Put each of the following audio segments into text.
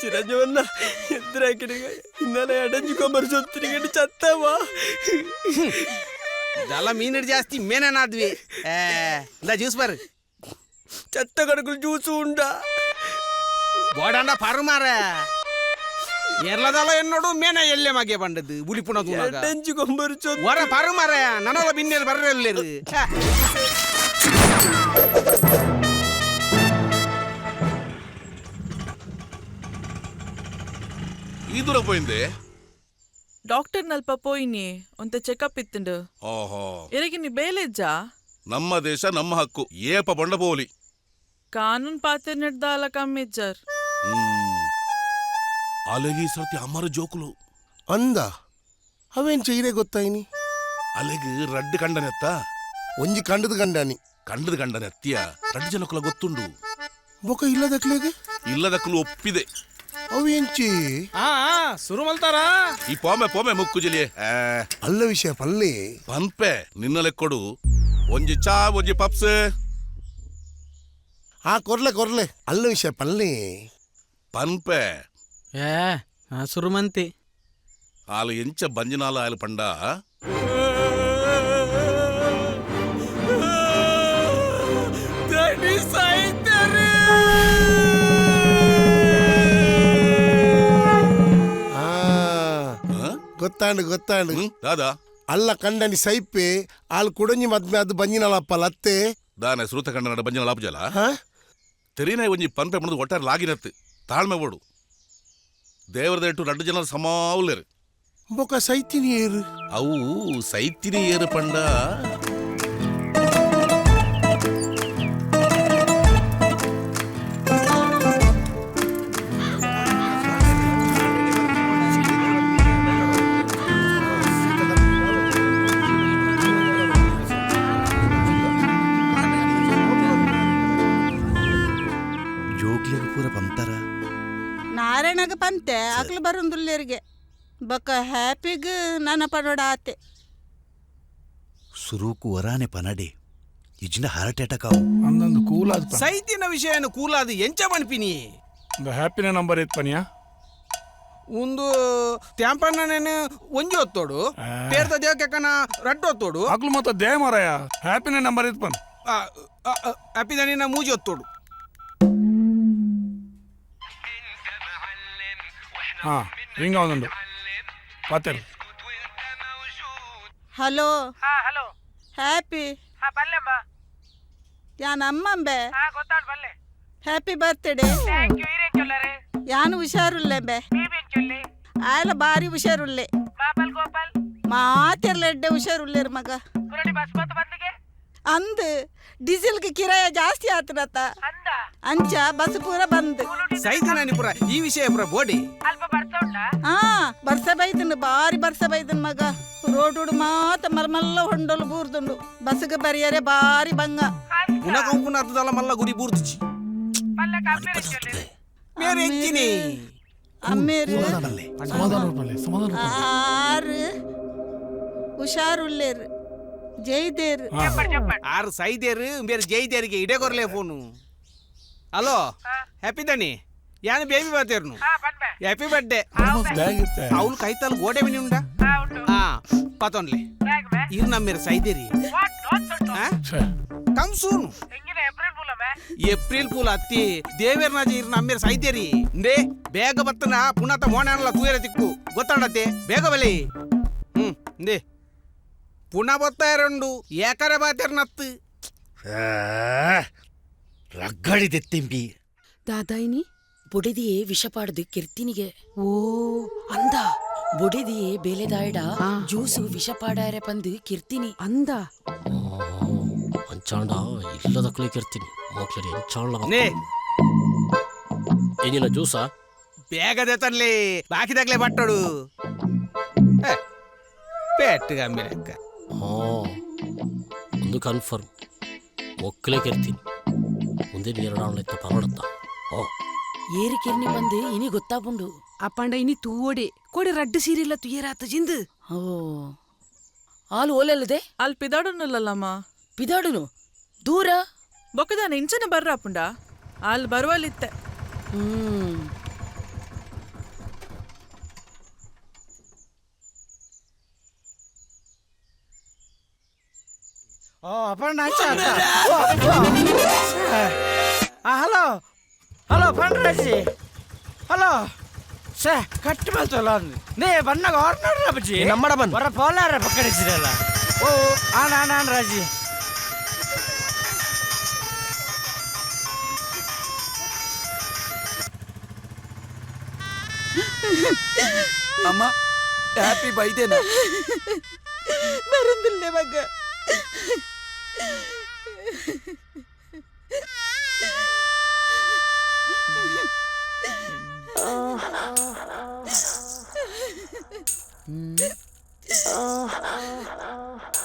ಚಿರಂಜೀವನ್ನ ಎದುರಾಕಿನಿಗೆ ಇನ್ನೆಲ್ಲ ಎಡಂಜಿಕೊಂಬರ್ ಸೊತ್ತಿನಿಗೆ ಚತ್ತವ ಇದೆಲ್ಲ ಮೀನು ಜಾಸ್ತಿ ಮೇನೇನಾದ್ವಿ ಜ್ಯೂಸ್ ಬರ್ರಿ ಚತ್ತ ಕಡಕಲು ಜ್ಯೂಸು ಉಂಡ ಬೋಡಂಡ ಪರುಮಾರ ಎರ್ಲದಲ್ಲ ಎನ್ನೋಡು ಮೇನ ಎಲ್ಲೆ ಮಗೆ ಬಂದದ್ದು ಉಳಿಪುಣ ಎಡಂಜಿಕೊಂಬರ್ ಸೊತ್ತು ಹೊರ ಪರುಮಾರ ನನಗ ಬಿನ್ನೆಲ್ ಬರ್ರಲ್ಲೇರು ఈదుర పోయింది డాక్టర్ నల్ప పోయిని ಒಂತ ಚೆಕಪ್ ಇತ್ತುಂಡು ಓಹೋ ಎರಗಿನಿ ಬೇಲೆಜ್ಜಾ ನಮ್ಮ ದೇಶ ನಮ್ಮ ಹಕ್ಕು ಏಪ ಬಂಡ ಬೋಲಿ ಕಾನೂನು ಪಾತ್ರ ನಿರ್ದಾಲ ಕಮ್ಮಿಜ್ಜರ್ ಅಲೆಗಿ ಸರ್ತಿ ಅಮ್ಮರ ಜೋಕುಲು ಅಂದ ಅವೇನ್ ಚೈರೆ ಗೊತ್ತಾಯಿನಿ ಅಲೆಗಿ ರಡ್ಡು ಕಂಡನೆತ್ತ ಒಂಜಿ ಕಂಡದ ಗಂಡಾನಿ ಕಂಡದ ಕಂಡನೆತ್ತಿಯ ರಡ್ಡು ಜನಕ್ಕಲ ಗೊತ್ತುಂಡು ಬೊಕ ಇಲ್ಲದಕ್ಲೆಗೆ ಇಲ್ಲದಕ್ಕಲು ಒಪ್ಪಿದೆ ಅವೇಂಚಿ ಶುರು ಮಲ್ತಾರ ಈ ಪೋಮೆ ಪೋಮೆ ಮುಕ್ಕು ಜಿಲಿಯೆ ಅಲ್ಲ ವಿಷಯ ಪಲ್ಲೆ ಪನ್ಪೆ ನಿನ್ನಲೆ ಕೊಡು ಒಂಜಿ ಚಾ ಒಂಜಿ ಪಪ್ಸ್ ಕೊರ್ಲೆ ಅಲ್ಲ ವಿಷಯ ಪಲ್ಲೆ ಪನ್ಪೆ ಸುರುಮಂತಿ ಆಲು ಎಂಚ ಬಂಜಿನಾಲ ಆಯಲು ಪಂಡ ಗೊತ್ತಾಂಡು ದಾದಾ ಅಲ್ಲ ಕಂಡನಿ ಸೈಪೆ ಆಳು ಕುಡಂಜಿ ಮದ್ಮೆ ಅದು ಬಂಜಿನಳಪ್ಪ ಲತ್ತೆ ದಾನೆ ಶ್ರುತ ಕಂಡ ಬಂಜಿನ ಲಾಭಜಲ ತೆರಿನಾಯಿ ಒಂಜಿ ಪನ್ಪೆ ಮುಡಿದು ಒಟ್ಟಾರೆ ಲಾಗಿನತ್ತು ತಾಳ್ಮೆ ಓಡು ದೇವರದ ಇಟ್ಟು ರಡ್ಡು ಜನ ಸಮಾವುಲೇರು ಬೊಕ ಸೈತಿನಿ ಏರು ಅವು ಸೈತಿನಿ ಏರು ಪಂಡ ಜೋಕ್ಲಿಗೆ ಪೂರ ಪಂತಾರ ನಾರಾಯಣಗ ಪಂತೆ ಅಕ್ಲು ಬರುಂದುಲ್ಲೇರಿಗೆ ಬೊಕ್ಕ ಹ್ಯಾಪಿಗ್ ನನ್ನ ಪಡೋಡ ಆತೆ ಸುರೂಕು ವರಾನೆ ಪನಡೆ ಇಜ್ನ ಹಾರ್ಟ್ ಅಟ್ಯಾಕ್ ಆವು ಅಂದೊಂದು ಕೂಲಾದ ಸೈತಿನ ವಿಷಯನು ಕೂಲಾದ ಎಂಚ ಬಣ್ಪಿನಿ ಹ್ಯಾಪಿನ ನಂಬರ್ ಇತ್ತು ಪನಿಯಾ ಒಂದು ತ್ಯಾಂಪಣ್ಣನೇನು ಒಂಜಿ ಹೊತ್ತೋಡು ಪೇರ್ತ ದೇವಕನ ರಡ್ಡು ಹೊತ್ತೋಡು ಅಕ್ಲು ಮತ್ತ ದೇ ಮರಯ ಹ್ಯಾಪಿನ ನಂಬರ್ ಇತ್ತು ಪನ್ ಹ್ಯಾಪಿದನಿನ ಮೂಜಿ ಹೊತ್ತೋಡು ಹಾ ರಿಂಗ್ ಅವನುಂಡು ಪಾತೆರು ಹಲೋ ಹಲೋ ಹ್ಯಾಪಿ ಬಲ್ಲೆಮ್ಮ ಯಾನ್ ಅಮ್ಮಂಬೆ ಗೊತ್ತಾಡ್ ಬಲ್ಲೆ ಹ್ಯಾಪಿ ಬರ್ತ್ಡೇ ಥ್ಯಾಂಕ್ ಯು ಈರೇನ್ ಚೊಲ್ಲರೆ ಯಾನು ಹುಷಾರುಲ್ಲೆಂಬೆ ಬೀಬಿನ್ ಚೊಲ್ಲಿ ಆಯಲ ಬಾರಿ ಹುಷಾರುಲ್ಲೆ ಬಾಬಲ್ ಗೋಪಾಲ್ ಮಾತೆರ್ಲ ಎಡ್ಡೆ ಹುಷಾರುಲ್ಲೇರು ಮಗ ಕುರಡಿ ಬಸ್ ಬತ್ತ ಬಂದಿಗೆ ಅಂದ್ ಡೀಸೆಲ್ಗೆ ಕಿರಾಯ ಜಾಸ್ತಿ ಆತನತ್ತ ಅಂದ ಅಂಚ ಬಸ್ ಪೂರ ಬಂದ್ ಸೈತಿನ ನಿಪುರ ಈ ವಿಷಯ ಪುರ ಬೋಡಿ ಅಲ್ಪ ಬರ್ತಾ ಉಂಟಾ ಹಾ ಬರ್ಸ ಬೈದನ್ ಬಾರಿ ಬರ್ಸ ಬೈದನ್ ಮಗ ರೋಡ್ ಮಾತ ಮರ್ಮಲ್ಲ ಹೊಂಡಲು ಬೂರ್ದುಂಡು ಬಸ್ಗೆ ಬರಿಯರೆ ಬಾರಿ ಬಂಗ ಪುನಃ ಕಂಪುನ ಹತ್ತದಲ್ಲ ಮಲ್ಲ ಗುರಿ ಬೂರ್ದುಚಿ ಬಲ್ಲೆ ಕಾಪೇರಿ ಚೊಲ್ಲಿ ಮೇರೆ ಎಕ್ಕಿನಿ ಅಮ್ಮೇರು ಸಮಾಧಾನ ಪಲ್ಲೆ ಸಮಾಧಾನ ಆರು ಹುಷಾರುಲ್ಲೇರು ಜೈದೇರು ಆರು ಸೈದೇರು ಬೇರೆ ಜೈದೇರಿಗೆ ಇಡೇ ಕೊರ್ಲೆ ಫೋನು ಹಲೋ ಹ್ಯಾಪಿ ದನಿ ಯಾನು ಬೇಬಿ ಬಾತೇರ್ನು ಬನ್ಬೆ ಹ್ಯಾಪಿ ಬರ್ಡೇ ಬ್ಯಾಗ್ ಇತ್ತೆ ಅವಳು ಕೈತಲ್ ಗೋಡೆ ಮಿನಿ ಉಂಡ ಉಂಟು ಹಾ ಪತೊನ್ಲೆ ಬ್ಯಾಗ್ ಬೇ ಇರ್ ನಮ್ಮೇರ ಸೈದೇರಿ ವಾಟ್ ನಾಟ್ ಕಮ್ ಸೂನು ಎಂಗಿನ ಏಪ್ರಿಲ್ ಫುಲ್ ಬೇ ಏಪ್ರಿಲ್ ಪೂಲ್ ಅತ್ತಿ ದೇವೇರ್ನಾಜ ಇರ್ ನಮ್ಮೇರ ಸೈದೇರಿ ನೇ ಬೇಗ ಬತ್ತನ ಪುನಃ ಮೋಣಲ್ಲ ತೂಯರ ತಿಕ್ಕು ಗೊತ್ತಾಡತ್ತೆ ಬೇಗ ಬಲಿ ನೇ ಪುನಃ ಬತ್ತಾ ಎರಡು ಏಕರೆ ಬಾತೇರ್ ನತ್ತು ರಗ್ಗಡಿ ತೆತ್ತಿಂಬಿ ದಾದಾಯಿನಿ ಬೊಡೆದಿಯೇ ವಿಷಪಾಡ್ದು ಕಿರ್ತಿನಿಗೆ ಓ ಅಂದ ಬೊಡೆದಿಯೇ ಬೇಲೆದಾಯಡ ಜ್ಯೂಸು ವಿಷಪಾಡಾರೆ ಪಂದು ಕಿರ್ತಿನಿ ಅಂದ ಅಂಚಾಂಡ ಇಲ್ಲದಕ್ಕಲೇ ಕಿರ್ತೀನಿ ಮೋಕ್ಲರಿ ಅಂಚಾಂಡ ನೇ ಏನಿನ ಜ್ಯೂಸಾ ಬೇಗದೆ ತನ್ಲಿ ಬಾಕಿದಾಗ್ಲೇ ಬಟ್ಟೋಡು ಪೆಟ್ಟಿಗೆ ಅಮ್ಮಿರಕ್ಕ ಒಂದು ಕನ್ಫರ್ಮ್ ಮೊಕ್ಕಲೇ ಕಿರ್ತೀನಿ ಮುಂದೆ ನೀರಡಾಣಲೆತ್ತ ಪರವಡತ್ತ ಏರಿ ಕಿರ್ನಿ ಬಂದು ಇನಿ ಗೊತ್ತಾಪುಂಡು ಅಪ್ಪಂಡ ಇನಿ ತೂವೋಡೆ ಕೊಡಿ ರಡ್ಡು ಸೀರಿಲ್ಲ ತುಯ್ಯರಾತ ಜಿಂದು ಓ ಆಲು ಓಲಲ್ಲದೆ ಅಲ್ಲಿ ಪಿದಾಡೋನಲ್ಲಮ್ಮ ಪಿದಾಡುನು ದೂರ ಬೊಕ್ಕದಾನ ಇಂಚನೆ ಬರ್ರ ಅಪ್ಪುಂಡ ಅಲ್ಲಿ ಬರುವಲ್ಲಿತ್ತೆ ಹಲೋ ಹಲೋ ಪಂಡ್ರಾಜಿ ಹಲೋ ಸೇ ಕಟ್ಟಿ ಮಾಡ್ತಲ್ಲ ನೇ ಬಣ್ಣಗ ಹೊರನೋಡ್ರ ಬಜ್ಜಿ ನಮ್ಮಡ ಬಂದು ಹೊರ ಪೋಲಾರ ಪಕ್ಕಡಿಸಿರಲ್ಲ ಓ ಆನ್ ರಾಜಿ ಅಮ್ಮ ಹ್ಯಾಪಿ ಬೈದೇನಾ ಬರಂದಿಲ್ಲ ಮಗ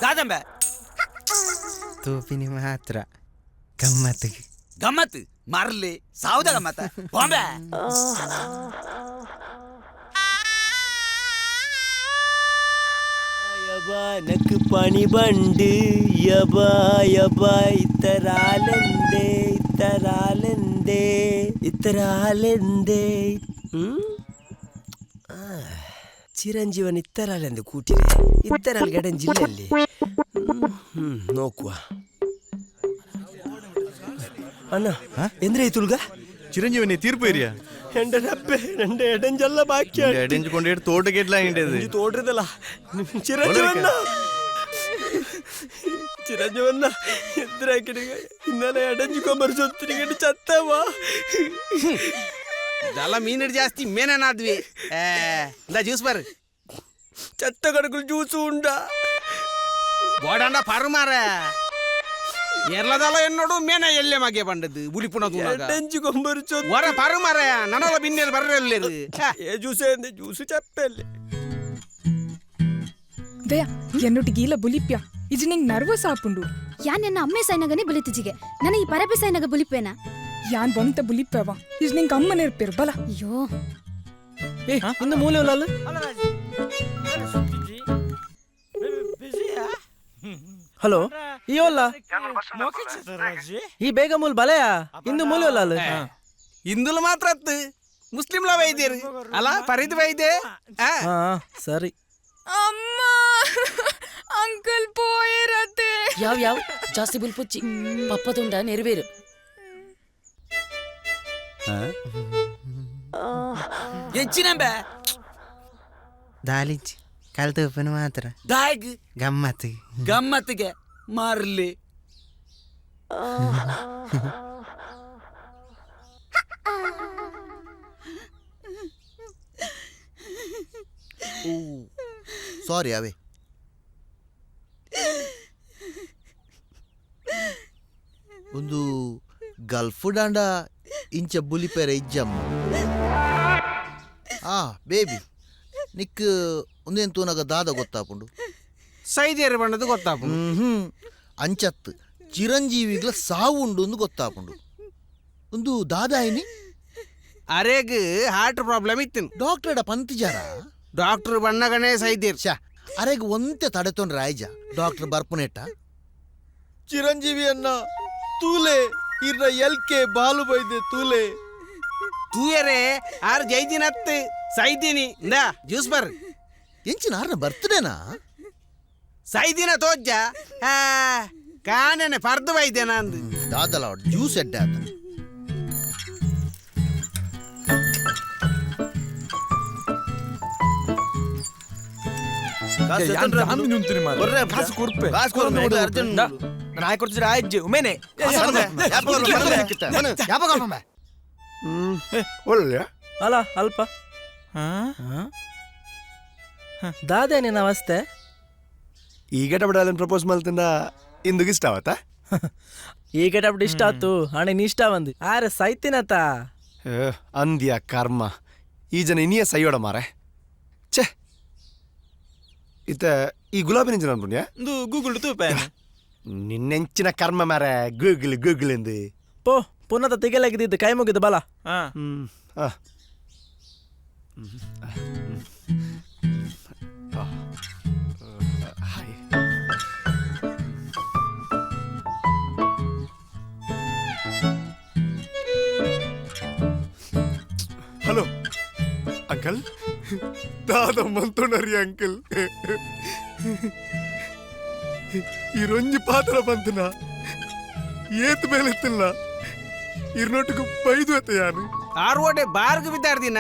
ದಾದಂಬೆ ತೂಪಿನಿ ಮಾತ್ರ ಗಮ್ಮತ್ತಿಗೆ ಗಮ್ಮತ್ ಮಾರ್ಲಿ ಸಾವುದ ಗಮ್ಮತ್ತ ಬಾಂಬೆ ಯಬಾ ನಕ್ ಪಣಿ ಬಂಡು ಯಬಾ ಯಬಾ ಇತ್ತರಾಲೆಂದೆ ಚಿರಂಜೀವನ್ ಇತ್ತರಾಲೆಂದು ಕೂಟಿರೆ ಇತ್ತರಾಲ್ ಗಡನ್ ಜಿಲ್ಲೆಯಲ್ಲಿ ನೋಕುವ ಅಣ್ಣ ಎಂದ್ರೆ ತುಲ್ಗ ಚಿರಂಜೀವನಿ ತೀರ್ಪು ಏರಿಯಾ ಎಂಡ ನಪ್ಪೆ ನಂಡೆ ಎಡಂಜಲ್ಲ ಬಾಕಿ ಎಡೆಂಜುಕೊಂಡು ತೋಟಗೆಡ್ಲ ಹಿಂಡೇದು ತೋಡ್ರಿದಲ್ಲ ಚಿರಂಜೀವನ್ನ ಎದ್ರ ಇನ್ನೆಲ್ಲ ಎಡಂಜಿಕೊಂಬರ್ ಸೊತ್ತಿನಿಗಂಡು ಚತ್ತವ ಇದೆಲ್ಲ ಮೀನಿಡ್ ಜಾಸ್ತಿ ಮೇನೇನಾದ್ವಿ ಇಂದ ಜ್ಯೂಸ್ ಬರ್ರಿ ಚತ್ತ ಕಡಕಲು ಜ್ಯೂಸು ಉಂಡ ಬೋಡಂಡ ಪರುಮಾರ ಎರ್ಲದಲ್ಲ ಎನ್ನೋಡು ಮೇನ ಎಲ್ಲೆ ಮಗೆ ಬಂಡದ್ದು ಬುಲಿಪುಣ ತೂನಾಗ ಎಡಂಜಿಕೊಂಬರ್ ಸೊತ್ತು ವರ ಪರುಮಾರ ನನಲ ಬಿನ್ನೆಲ್ ಬರ್ರೆಲ್ಲೇರು ఏ జ్యూసే జ్యూసు చెప్పేళ్ళి ದಯ ಎನ್ನೊಟ್ಟು ಗೀಲ ಬುಲಿಪ್ಯ ಇಜಿ ನಿಂಗ್ ನರ್ವಸ್ ಆಪುಂಡು ಯಾನ್ ನನ್ನ ಅಮ್ಮೆ ಸೈನಗನೆ ಬುಲಿತಿಜಿಗೆ ನನ್ನ ಈ ಪರಪೆ ಸೈನಗ ಬುಲಿಪೇನಾ ಯಾನ್ ಬೊಂತ ಬುಲಿಪ್ಪವ ಇಜಿ ನಿಂಗ್ ಅಮ್ಮ ನೆರ್ಪೇರು ಬಲ ಅಯ್ಯೋ ಇನ್ನು ಮೂಲೆ ಅಲ್ಲ ಹಲೋ ಇವಲ್ಲ ಈ ಬೇಗ ಮೂಲ ಬಲಯ ಇಂದು ಮೂಲೆ ಅಲ್ಲ ಹಿಂದುಲು ಮಾತ್ರ ಅತ್ತು ಮುಸ್ಲಿಂಲ ವೈದ್ಯರು ಅಲ್ಲ ಪರಿದ್ ವೈದ್ಯ ಸರಿ ಅಮ್ಮ ಅಂಕಲ್ ಪೋಯರತ್ತೆ ಯಾವ ಜಾಸ್ತಿ ಬುಲ್ಪುಚ್ಚಿ ಪಪ್ಪದುಂಡ ನೆರವೇರು ಎಂಚಿನಂಬೆ ದಾಲಿಂಚಿ ಕಲ್ತಪ್ಪನ ಮಾತ್ರ ದಾಯಗ್ ಗಮ್ಮತ್ತು ಗಮ್ಮತ್ತಿಗೆ ಮಾರ್ಲಿ ಸಾರಿ ಅವೇ ಒಂದು ಗಲ್ಫ್ ಡಾಂಡ ಇಂಚ ಬುಲಿಪೆರ ಇಜ್ಜಮ್ಮ ಬೇಬಿ ನಿಕ್ ಒಂದೇನು ತೂನಗ ದಾದ ಗೊತ್ತಾಪುಂಡು ಸೈದ್ಯರು ಬಣ್ಣದು ಗೊತ್ತಾಪುಂಡು ಅಂಚತ್ತು ಚಿರಂಜೀವಿಗಳ ಸಾವು ಉಂಡು ಒಂದು ಗೊತ್ತಾಪುಂಡು ಒಂದು ದಾದಾಯಿನಿ ಅರೇಗ್ ಹಾರ್ಟ್ ಪ್ರಾಬ್ಲಮ್ ಇತ್ತು ಡಾಕ್ಟರ್ ಪಂತಿಜಾರ ಡಾಕ್ಟರ್ ಬಣ್ಣಗಣೇ ಸೈದ್ಯರ್ ಶಾ ಅರೆಗ್ ಒಂತೆ ತಡೆತೊಂಡ್ರ ರಾಯ್ಜ ಡಾಕ್ಟರ್ ಬರ್ಪುನೆಟ್ಟ ಚಿರಂಜೀವಿಯನ್ನ ತೂಲೆ ಇರ್ನ ಎಲ್ಕೆ ಬಾಲು ಬೈದೆ ತೂಲೆ ತೂಯರೆ ಆರ್ ಜೈದಿನತ್ತು ಸೈದಿನಿ ಇಂದ ಜ್ಯೂಸ್ ಬರ್ರಿ ಎಂಚಿನ ಆರ್ನ ಬರ್ತಡೇನಾ ಸೈದಿನ ತೋಜ್ಜ ಕಾಣನೆ ಪರ್ದು ವೈದ್ಯನ ಅಂದು ದಾದಲ ಜ್ಯೂಸ್ ಎಡ್ಡೆ ಆತ ಅಲ್ಲ ಅಲ್ಪ ದಾದೇನೇನ ಅವಸ್ಥೆ ಈಗ ಟಬಡಾಲನ್ ಪ್ರಪೋಸ್ ಮಲ್ತಿಂದ ಇಂದುಗೆ ಇಷ್ಟ ಆವತ್ತ ಈಗ ಟಬ್ಡು ಇಷ್ಟ ಆತು ಹಣೆ ನೀ ಇಷ್ಟ ಬಂದು ಆರೆ ಸೈತಿನತ ಅಂದ್ಯ ಕರ್ಮ ಈ ಜನ ಇನ್ನಿಯ ಸೈಯೋಡ ಮಾರೆ ಛೆ ಇತ್ತ ಈ ಗುಲಾಬಿ ನಿಂಜನ ಅನ್ಪುಣ್ಯ ಗೂಗಲ್ ತೂಪೆ ನಿನ್ನೆಂಚಿನ ಕರ್ಮ ಮಾರೆ ಗೂಗಲ್ ಎಂದು ಪೋ ಪುನಃ ತೆಗೆಲಾಗಿದ್ದು ಕೈ ಮುಗಿದು ಬಲ ಹಲೋ ಅಂಕಲ್ ದಾದ ಮಂತೋಣರಿ ಅಂಕಲ್ ಈ ರೊಂಜಿ ಪಾತ್ರ ಬಂತನ ಏತ್ ಮೇಲೆ ಎತ್ತಿಲ್ಲ ಇರ್ನೊಟ್ಟಿಗೆ ಬೈದು ಎತ್ತ ಯಾರು ಆರ್ವೋಡೆ ಬಾರ್ಗ ಬಿದ್ದಾರ್ದಿನ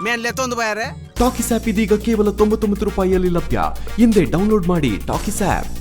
ಮೇನ್ ಲೆತ್ತೊಂದು ಬಾಯಾರೆ ಟಾಕಿಸ್ ಆಪ್ ಇದೀಗ ಕೇವಲ 99 ರೂಪಾಯಿಯಲ್ಲಿ ಲಭ್ಯ. ಹಿಂದೆ ಡೌನ್ಲೋಡ್ ಮಾಡಿ ಟಾಕಿಸ್ ಆಪ್.